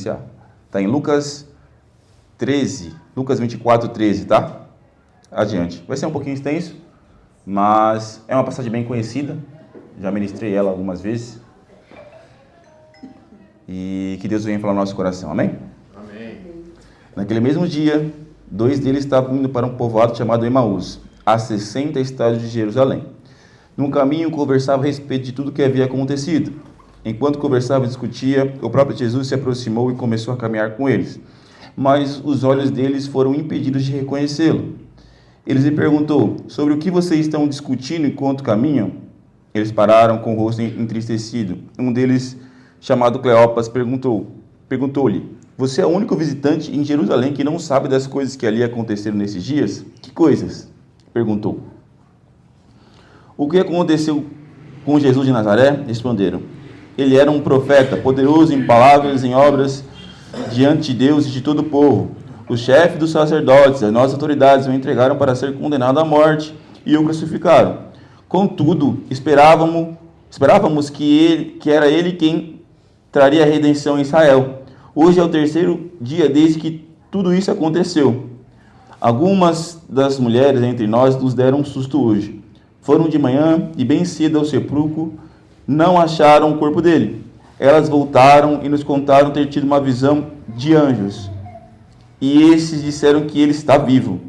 Está em Lucas 13, Lucas 24, 13, tá? Adiante. Vai ser um pouquinho extenso, mas é uma passagem bem conhecida. Já ministrei ela algumas vezes. E que Deus venha falar no nosso coração. Amém? Amém. Naquele mesmo dia, 2 deles estavam indo para um povoado chamado Emaús, a 60 estádios de Jerusalém. Num caminho, conversavam a respeito de tudo o que havia acontecido. Enquanto conversava e discutia, o próprio Jesus se aproximou e começou a caminhar com eles. Mas os olhos deles foram impedidos de reconhecê-lo. Ele lhe perguntou: sobre o que vocês estão discutindo enquanto caminham? Eles pararam com o rosto entristecido. Um deles, chamado Cleopas, perguntou-lhe: você é o único visitante em Jerusalém que não sabe das coisas que ali aconteceram nesses dias? Que coisas? Perguntou. O que aconteceu com Jesus de Nazaré? Responderam. Ele era um profeta, poderoso em palavras e em obras diante de Deus e de todo o povo. O chefe dos sacerdotes, as nossas autoridades, o entregaram para ser condenado à morte e o crucificaram. Contudo, esperávamos que era ele quem traria a redenção em Israel. Hoje é o 3º dia desde que tudo isso aconteceu. Algumas das mulheres entre nós nos deram um susto hoje. Foram de manhã e bem cedo ao sepulcro, não acharam o corpo dele. Elas voltaram e nos contaram ter tido uma visão de anjos. E esses disseram que ele está vivo.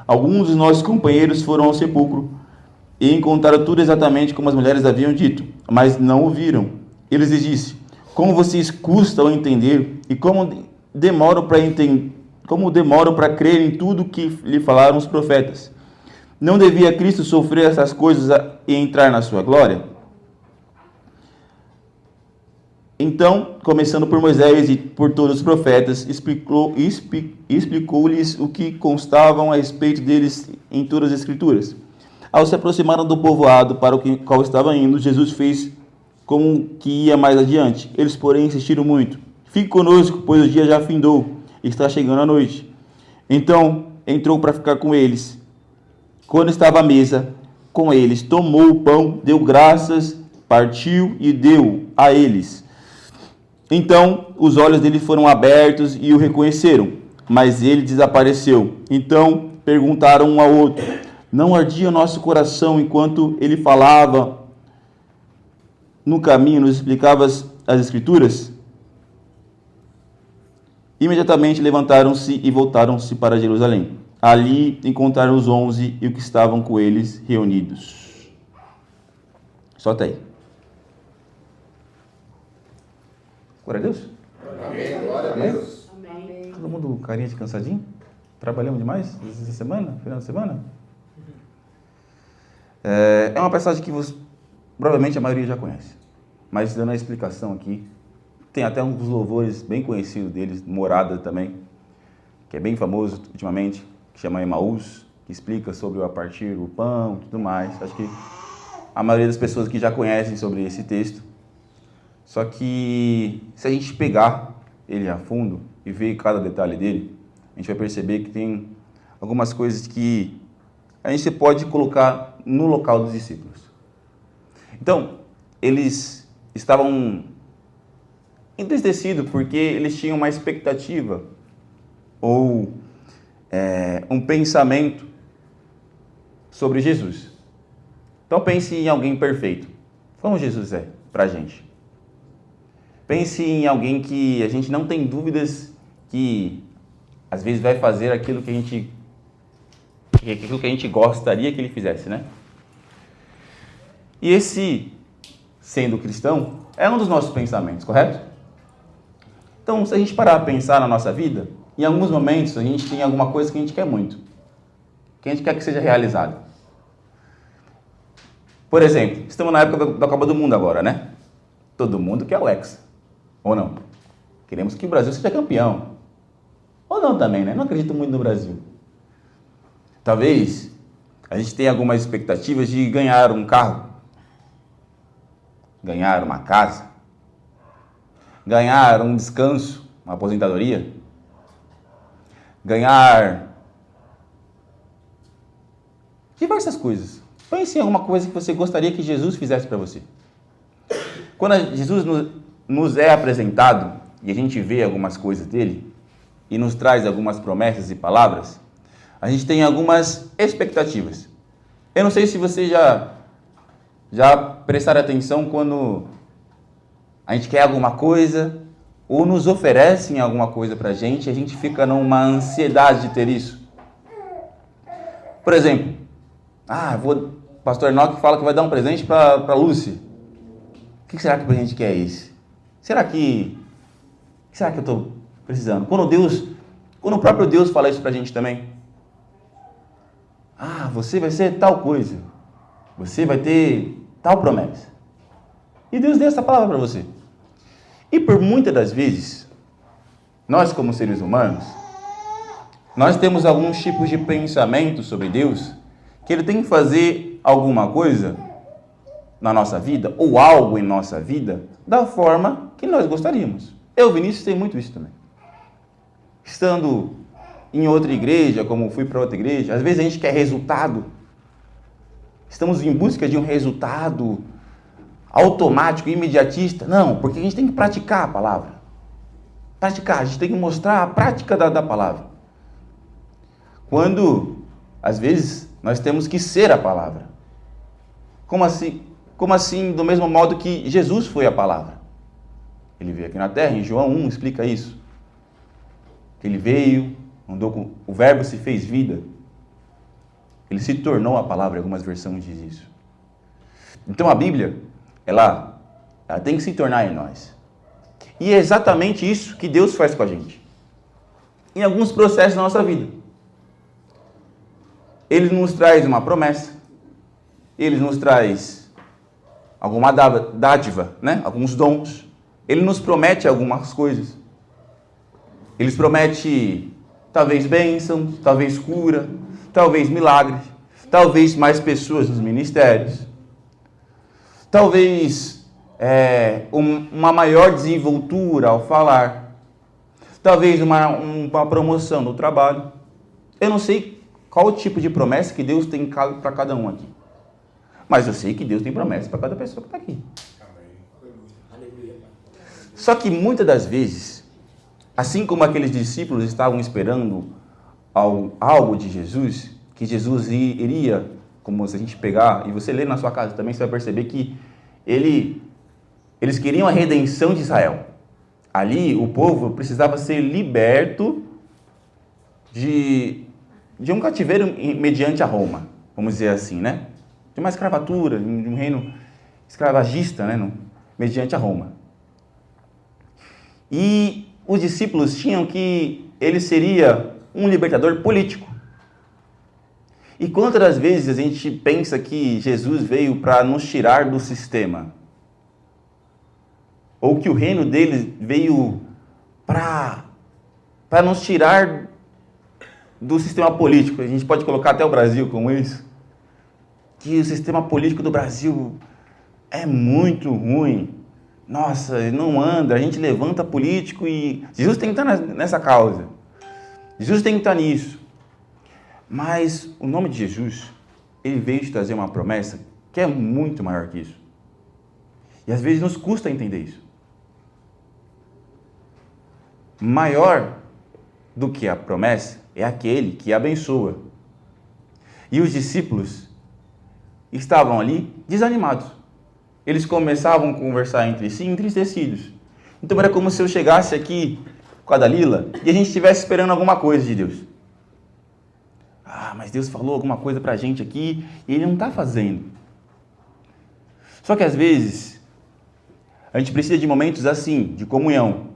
Alguns dos nossos companheiros foram ao sepulcro e encontraram tudo exatamente como as mulheres haviam dito, mas não o viram. Eles lhes disse: como vocês custam a entender e como demoram para crer em tudo que lhe falaram os profetas. Não devia Cristo sofrer essas coisas e entrar na sua glória? Então, começando por Moisés e por todos os profetas, explicou-lhes o que constavam a respeito deles em todas as Escrituras. Ao se aproximaram do povoado para o qual estavam indo, Jesus fez como que ia mais adiante. Eles, porém, insistiram muito: fique conosco, pois o dia já findou e está chegando a noite. Então, entrou para ficar com eles. Quando estava à mesa com eles, tomou o pão, deu graças, partiu e deu a eles. Então, os olhos dele foram abertos e o reconheceram, mas ele desapareceu. Então, perguntaram um ao outro: não ardia o nosso coração enquanto ele falava no caminho, nos explicava as Escrituras? Imediatamente levantaram-se e voltaram-se para Jerusalém. Ali encontraram os 11 e os que estavam com eles reunidos. Só até aí. Glória a Deus? Amém. Glória a Deus. Amém. Todo mundo carinha de cansadinho? Trabalhamos demais essa semana, final de semana? É uma passagem que provavelmente a maioria já conhece. Mas dando a explicação aqui, tem até um dos louvores bem conhecidos deles, Morada também, que é bem famoso ultimamente, que chama Emaús, que explica sobre o partir do pão e tudo mais. Acho que a maioria das pessoas que já conhecem sobre esse texto. Só que se a gente pegar ele a fundo e ver cada detalhe dele, a gente vai perceber que tem algumas coisas que a gente pode colocar no local dos discípulos. Então, eles estavam entristecidos porque eles tinham uma expectativa ou um pensamento sobre Jesus. Então pense em alguém perfeito, como Jesus é para a gente. Pense em alguém que a gente não tem dúvidas que às vezes vai fazer aquilo que a gente gostaria que ele fizesse, né? E esse, sendo cristão, é um dos nossos pensamentos, correto? Então, se a gente parar a pensar na nossa vida, em alguns momentos a gente tem alguma coisa que a gente quer muito, que a gente quer que seja realizada. Por exemplo, estamos na época da Copa do Mundo agora, né? Todo mundo quer o Hexa, ou não? Queremos que o Brasil seja campeão. Ou não também, né? Não acredito muito no Brasil. Talvez a gente tenha algumas expectativas de ganhar um carro, ganhar uma casa, ganhar um descanso, uma aposentadoria, ganhar diversas coisas. Pense em alguma coisa que você gostaria que Jesus fizesse para você. Quando Jesus nos é apresentado, e a gente vê algumas coisas dele, e nos traz algumas promessas e palavras, a gente tem algumas expectativas. Eu não sei se você já prestaram atenção quando a gente quer alguma coisa, ou nos oferecem alguma coisa pra gente, e a gente fica numa ansiedade de ter isso. Por exemplo, o pastor Enoque fala que vai dar um presente para Lúcia. O que será que o presente que é esse? Será que eu estou precisando? Quando o próprio Deus fala isso para a gente também. Você vai ser tal coisa. Você vai ter tal promessa. E Deus deu essa palavra para você. E por muitas das vezes, nós como seres humanos, nós temos alguns tipos de pensamento sobre Deus, que Ele tem que fazer alguma coisa na nossa vida, ou algo em nossa vida, da forma que nós gostaríamos. Eu, Vinícius, tenho muito isso também. Estando em outra igreja, como fui para outra igreja, às vezes a gente quer resultado. Estamos em busca de um resultado automático, imediatista. Não, porque a gente tem que praticar a palavra. Praticar, a gente tem que mostrar a prática da palavra. Quando, às vezes, nós temos que ser a palavra. Como assim? Como assim, do mesmo modo que Jesus foi a palavra? Ele veio aqui na terra, em João 1 explica isso. Ele veio, andou com o verbo se fez vida. Ele se tornou a palavra, algumas versões diz isso. Então a Bíblia, ela tem que se tornar em nós. E é exatamente isso que Deus faz com a gente. Em alguns processos da nossa vida. Ele nos traz uma promessa. Ele nos traz alguma dádiva, né? Alguns dons. Ele nos promete algumas coisas. Ele nos promete talvez bênção, talvez cura, talvez milagres, talvez mais pessoas nos ministérios, talvez uma maior desenvoltura ao falar, talvez uma promoção no trabalho. Eu não sei qual o tipo de promessa que Deus tem para cada um aqui, mas eu sei que Deus tem promessa para cada pessoa que está aqui. Só que muitas das vezes, assim como aqueles discípulos estavam esperando algo de Jesus, que Jesus iria, como se a gente pegar, e você ler na sua casa também, você vai perceber que eles queriam a redenção de Israel. Ali, o povo precisava ser liberto de um cativeiro mediante a Roma, vamos dizer assim, né? De uma escravatura, de um reino escravagista, né? Mediante a Roma. E os discípulos tinham que ele seria um libertador político. E quantas das vezes a gente pensa que Jesus veio para nos tirar do sistema? Ou que o reino dele veio para nos tirar do sistema político? A gente pode colocar até o Brasil como isso. Que o sistema político do Brasil é muito ruim. Nossa, não anda, a gente levanta político e Jesus tem que estar nessa causa. Jesus tem que estar nisso. Mas o nome de Jesus, ele veio te trazer uma promessa que é muito maior que isso. E às vezes nos custa entender isso. Maior do que a promessa é aquele que abençoa. E os discípulos estavam ali desanimados. Eles começavam a conversar entre si entristecidos. Então era como se eu chegasse aqui com a Dalila e a gente estivesse esperando alguma coisa de Deus. Mas Deus falou alguma coisa pra gente aqui e Ele não está fazendo. Só que às vezes a gente precisa de momentos assim, de comunhão.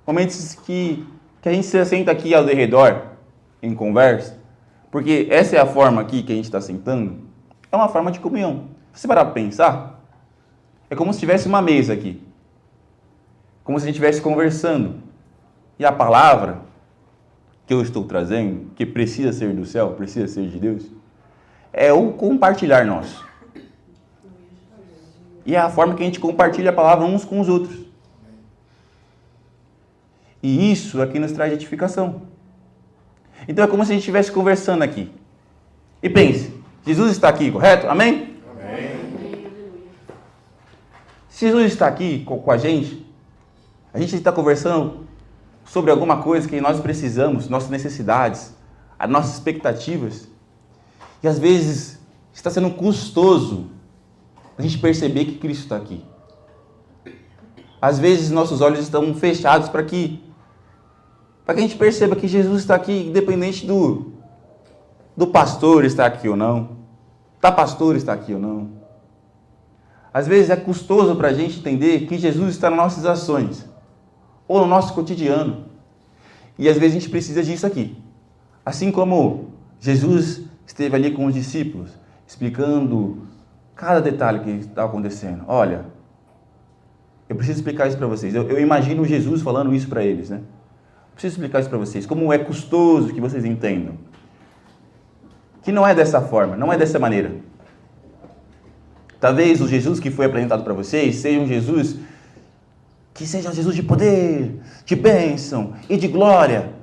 Momentos que a gente se senta aqui ao redor, em conversa, porque essa é a forma aqui que a gente está sentando, é uma forma de comunhão. Se você parar para pensar, é como se tivesse uma mesa aqui. Como se a gente estivesse conversando. E a palavra que eu estou trazendo, que precisa ser do céu, precisa ser de Deus, é o compartilhar nosso. E é a forma que a gente compartilha a palavra uns com os outros. E isso aqui nos traz edificação. Então é como se a gente estivesse conversando aqui. E pense, Jesus está aqui, correto? Amém? Amém. Se Jesus está aqui com a gente, A gente está conversando sobre alguma coisa que nós precisamos, nossas necessidades, as nossas expectativas. E às vezes está sendo custoso a gente perceber que Cristo está aqui. Às vezes nossos olhos estão fechados para que a gente perceba que Jesus está aqui, independente do pastor estar aqui ou não, da pastora estar aqui ou não. Às vezes é custoso para a gente entender que Jesus está nas nossas ações, ou no nosso cotidiano. E às vezes a gente precisa disso aqui. Assim como Jesus esteve ali com os discípulos, explicando cada detalhe que estava acontecendo. Olha, eu preciso explicar isso para vocês. Eu imagino Jesus falando isso para eles, né? Preciso explicar isso para vocês. Como é custoso que vocês entendam. Que não é dessa forma, não é dessa maneira. Talvez o Jesus que foi apresentado para vocês seja um Jesus que seja um Jesus de poder, de bênção e de glória.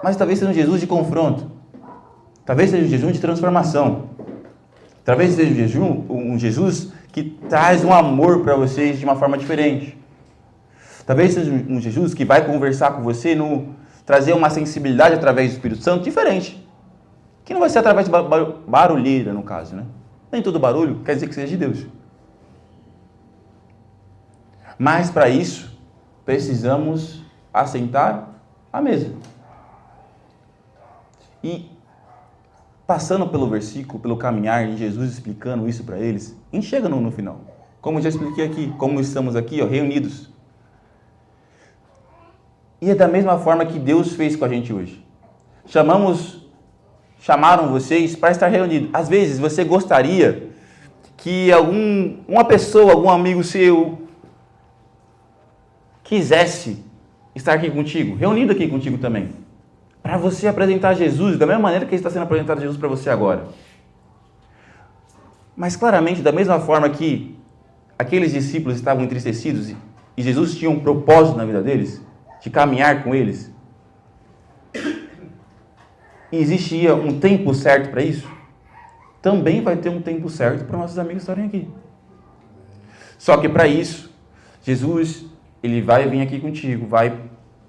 Mas talvez seja um Jesus de confronto. Talvez seja um Jesus de transformação. Talvez seja um Jesus que traz um amor para vocês de uma forma diferente. Talvez seja um Jesus que vai conversar com você, trazer uma sensibilidade através do Espírito Santo diferente. Que não vai ser através de barulheira, no caso, né? Nem todo barulho quer dizer que seja de Deus. Mas para isso, precisamos assentar à mesa. E passando pelo versículo, pelo caminhar de Jesus explicando isso para eles, a gente chega no final. Como eu já expliquei aqui, como estamos aqui, reunidos. E é da mesma forma que Deus fez com a gente hoje. Chamaram vocês para estar reunidos. Às vezes você gostaria que uma pessoa, algum amigo seu, quisesse estar aqui contigo, reunido aqui contigo também. Para você apresentar Jesus da mesma maneira que está sendo apresentado Jesus para você agora. Mas claramente, da mesma forma que aqueles discípulos estavam entristecidos e Jesus tinha um propósito na vida deles, de caminhar com eles, e existia um tempo certo para isso, também vai ter um tempo certo para nossos amigos estarem aqui. Só que para isso, Jesus, ele vai vir aqui contigo, vai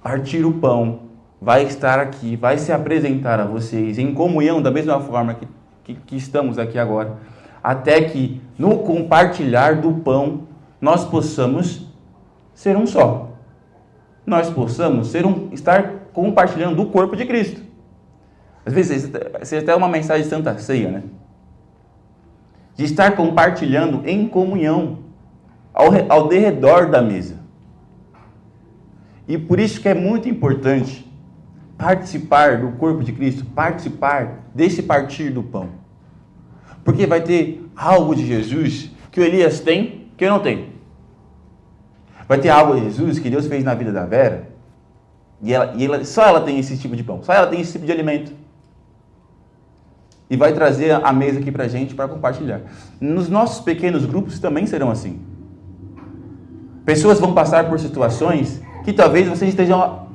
partir o pão, vai estar aqui, vai se apresentar a vocês em comunhão da mesma forma que estamos aqui agora, até que no compartilhar do pão nós possamos ser um só. Nós possamos estar compartilhando do corpo de Cristo. Às vezes, isso é até uma mensagem de Santa Ceia, né? De estar compartilhando em comunhão, ao derredor da mesa. E por isso que é muito importante participar do corpo de Cristo, participar desse partir do pão. Porque vai ter algo de Jesus que o Elias tem, que eu não tenho. Vai ter algo de Jesus que Deus fez na vida da Vera, só ela tem esse tipo de pão, só ela tem esse tipo de alimento. E vai trazer a mesa aqui pra gente para compartilhar. Nos nossos pequenos grupos também serão assim. Pessoas vão passar por situações que talvez vocês estejam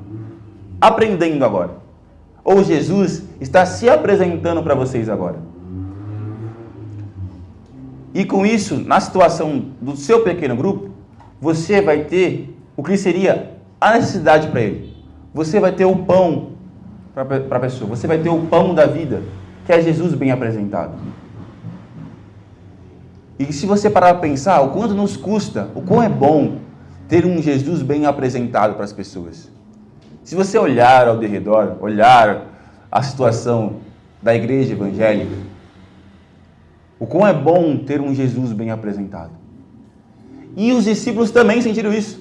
aprendendo agora. Ou Jesus está se apresentando para vocês agora. E com isso, na situação do seu pequeno grupo, você vai ter o que seria a necessidade para ele. Você vai ter o pão para a pessoa. Você vai ter o pão da vida, que é Jesus bem apresentado. E se você parar para pensar, o quanto nos custa, o quão é bom ter um Jesus bem apresentado para as pessoas. Se você olhar ao derredor, olhar a situação da igreja evangélica, o quão é bom ter um Jesus bem apresentado. E os discípulos também sentiram isso.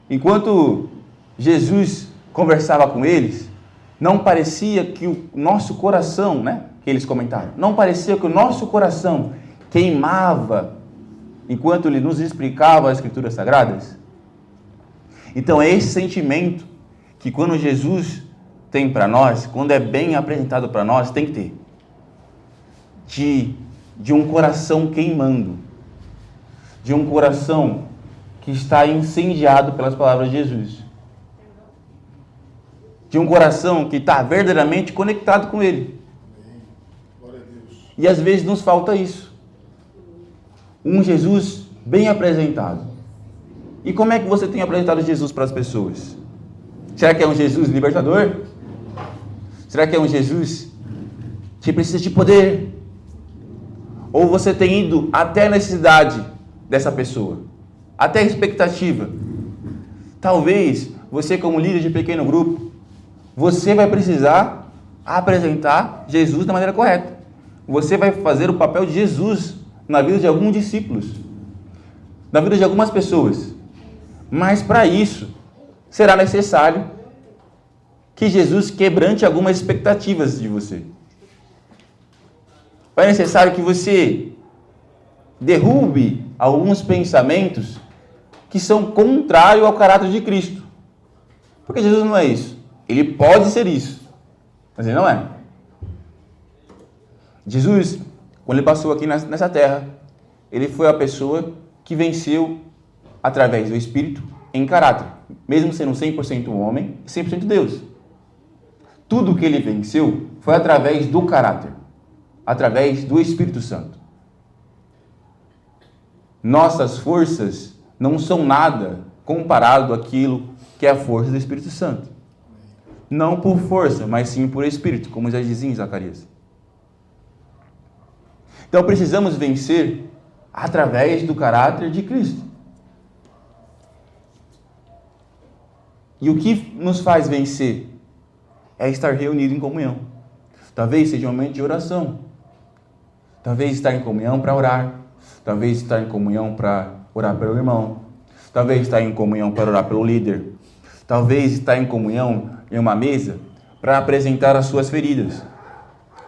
Enquanto Jesus conversava com eles, não parecia que o nosso coração, que eles comentaram, não parecia que o nosso coração queimava enquanto ele nos explicava as Escrituras Sagradas. Então é esse sentimento que quando Jesus tem para nós, quando é bem apresentado para nós, tem que ter. De um coração queimando, de um coração que está incendiado pelas palavras de Jesus, de um coração que está verdadeiramente conectado com Ele. E às vezes nos falta isso. Um Jesus bem apresentado. E como é que você tem apresentado Jesus para as pessoas? Será que é um Jesus libertador? Será que é um Jesus que precisa de poder? Ou você tem ido até a necessidade dessa pessoa? Até a expectativa? Talvez você, como líder de pequeno grupo, você vai precisar apresentar Jesus da maneira correta. Você vai fazer o papel de Jesus na vida de alguns discípulos, na vida de algumas pessoas. Mas para isso, será necessário que Jesus quebrante algumas expectativas de você. É necessário que você derrube alguns pensamentos que são contrários ao caráter de Cristo. Porque Jesus não é isso. Ele pode ser isso, mas ele não é. Jesus, quando ele passou aqui nessa terra, ele foi a pessoa que venceu através do Espírito em caráter, mesmo sendo 100% homem e 100% Deus. Tudo que ele venceu foi através do caráter, através do Espírito Santo. Nossas forças não são nada comparado àquilo que é a força do Espírito Santo. Não por força, mas sim por Espírito, como já dizia em Zacarias. Então precisamos vencer através do caráter de Cristo. E o que nos faz vencer é estar reunido em comunhão. Talvez seja um momento de oração. Talvez estar em comunhão para orar. Talvez estar em comunhão para orar pelo irmão. Talvez estar em comunhão para orar pelo líder. Talvez estar em comunhão em uma mesa para apresentar as suas feridas.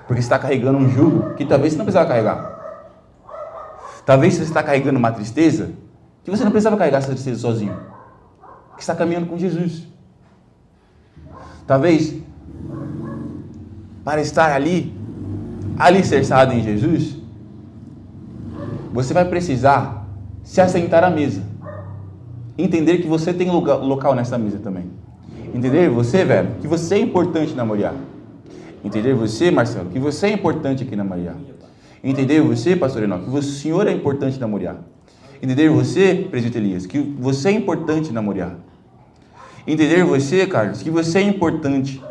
Porque você está carregando um jugo que talvez você não precisava carregar. Talvez você está carregando uma tristeza que você não precisava carregar essa tristeza sozinho. Que está caminhando com Jesus. Talvez, para estar ali, alicerçado em Jesus, você vai precisar se assentar à mesa. Entender que você tem local nessa mesa também. Entender você, velho, que você é importante na Moriá. Entender você, Marcelo, que você é importante aqui na Moriá. Entender você, pastor Enoque, que o senhor é importante na Moriá. Entender você, presbítero Elias, que você é importante na Moriá. Entender você, Carlos, que você é importante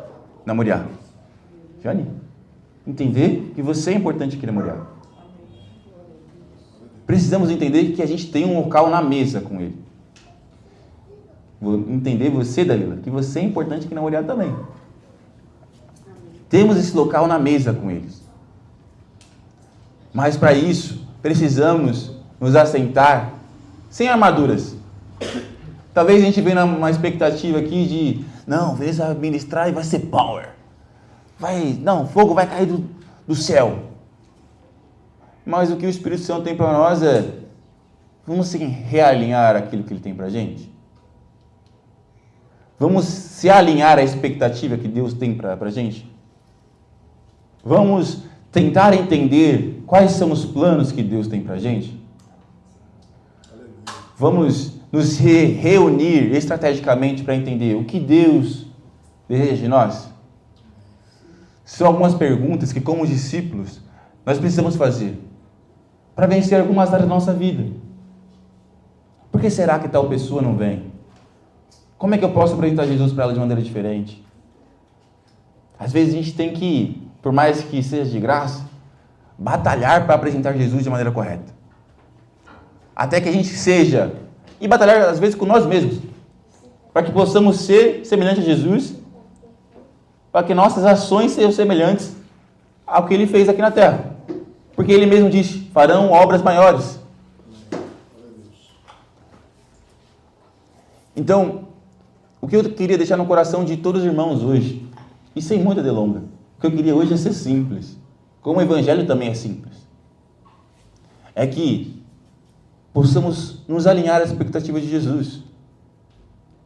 na Moriá. Jane, entender que você é importante aqui na Moriá. Precisamos entender que a gente tem um local na mesa com ele. Vou entender você, Dalila, que você é importante aqui na Moriá também. Temos esse local na mesa com eles. Mas para isso, precisamos nos assentar sem armaduras. Talvez a gente venha numa expectativa aqui de, não, beleza, vai ministrar e vai ser power. Fogo vai cair do céu. Mas o que o Espírito Santo tem para nós é, vamos se realinhar aquilo que ele tem para a gente? Vamos se alinhar à expectativa que Deus tem para a gente? Vamos tentar entender quais são os planos que Deus tem para a gente? Vamos nos reunir estrategicamente para entender o que Deus deseja de nós? São algumas perguntas que, como discípulos, nós precisamos fazer para vencer algumas áreas da nossa vida. Por que será que tal pessoa não vem? Como é que eu posso apresentar Jesus para ela de maneira diferente? Às vezes a gente tem que, por mais que seja de graça, batalhar para apresentar Jesus de maneira correta. Até que a gente seja, e batalhar às vezes com nós mesmos, para que possamos ser semelhantes a Jesus, para que nossas ações sejam semelhantes ao que Ele fez aqui na terra. Porque Ele mesmo disse, farão obras maiores. Então, o que eu queria deixar no coração de todos os irmãos hoje, e sem muita delonga, o que eu queria hoje é ser simples, como o Evangelho também é simples, é que possamos nos alinhar às expectativas de Jesus,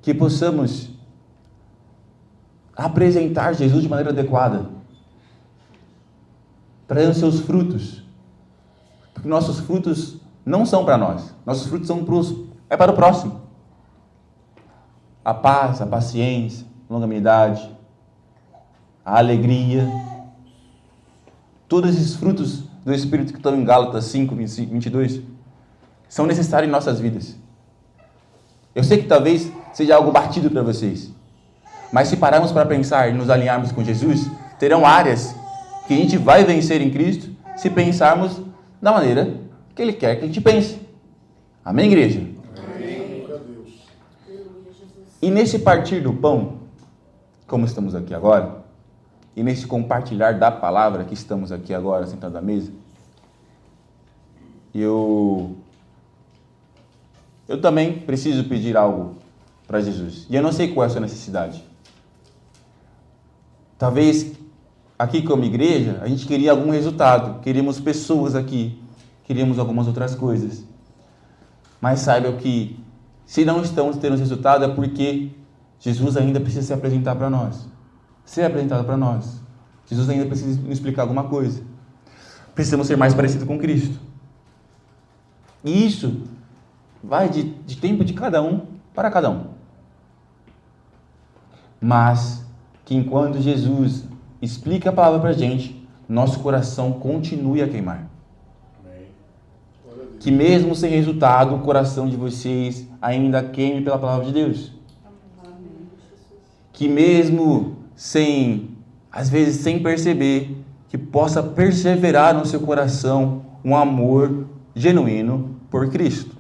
que possamos apresentar Jesus de maneira adequada, trazendo seus frutos, porque nossos frutos não são para nós, nossos frutos são para o próximo. A paz, a paciência, a longanimidade, a alegria, todos esses frutos do Espírito que estão em Gálatas 5, 22, são necessários em nossas vidas. Eu sei que talvez seja algo batido para vocês. Mas se pararmos para pensar e nos alinharmos com Jesus, terão áreas que a gente vai vencer em Cristo se pensarmos da maneira que Ele quer que a gente pense. Amém, igreja? Amém. E nesse partir do pão, como estamos aqui agora, e nesse compartilhar da palavra que estamos aqui agora, sentados à mesa, eu também preciso pedir algo para Jesus. E eu não sei qual é a sua necessidade. Talvez aqui como igreja, a gente queria algum resultado. Queríamos pessoas aqui. Queríamos algumas outras coisas. Mas saibam que se não estamos tendo resultado é porque Jesus ainda precisa se apresentar para nós. Ser apresentado para nós. Jesus ainda precisa nos explicar alguma coisa. Precisamos ser mais parecidos com Cristo. E isso vai de tempo de cada um para cada um. Mas que enquanto Jesus explica a palavra para a gente, nosso coração continue a queimar. Amém. Que mesmo sem resultado, o coração de vocês ainda queime pela palavra de Deus. Que mesmo às vezes sem perceber, que possa perseverar no seu coração um amor genuíno por Cristo.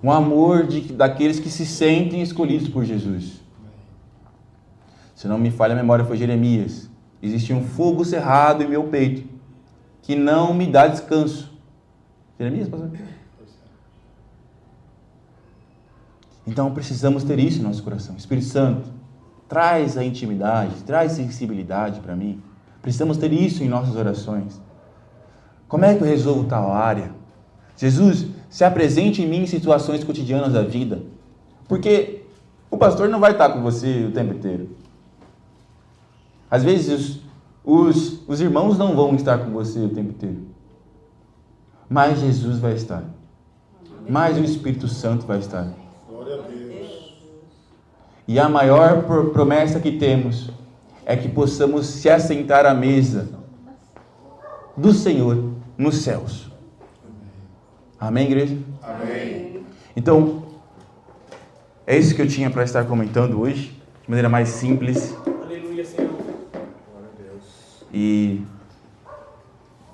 Um amor daqueles que se sentem escolhidos por Jesus. Se não me falha a memória, foi Jeremias. Existe um fogo cerrado em meu peito, que não me dá descanso. Jeremias, pastor? Então precisamos ter isso em nosso coração. Espírito Santo, traz a intimidade, traz sensibilidade para mim. Precisamos ter isso em nossas orações. Como é que eu resolvo tal área? Jesus, se apresente em mim em situações cotidianas da vida. Porque o pastor não vai estar com você o tempo inteiro. Às vezes os irmãos não vão estar com você o tempo inteiro. Mas Jesus vai estar. Mas o Espírito Santo vai estar. Glória a Deus. E a maior promessa que temos é que possamos se assentar à mesa do Senhor nos céus. Amém, igreja? Amém. Então, é isso que eu tinha para estar comentando hoje, de maneira mais simples. Aleluia, Senhor. Glória a Deus. E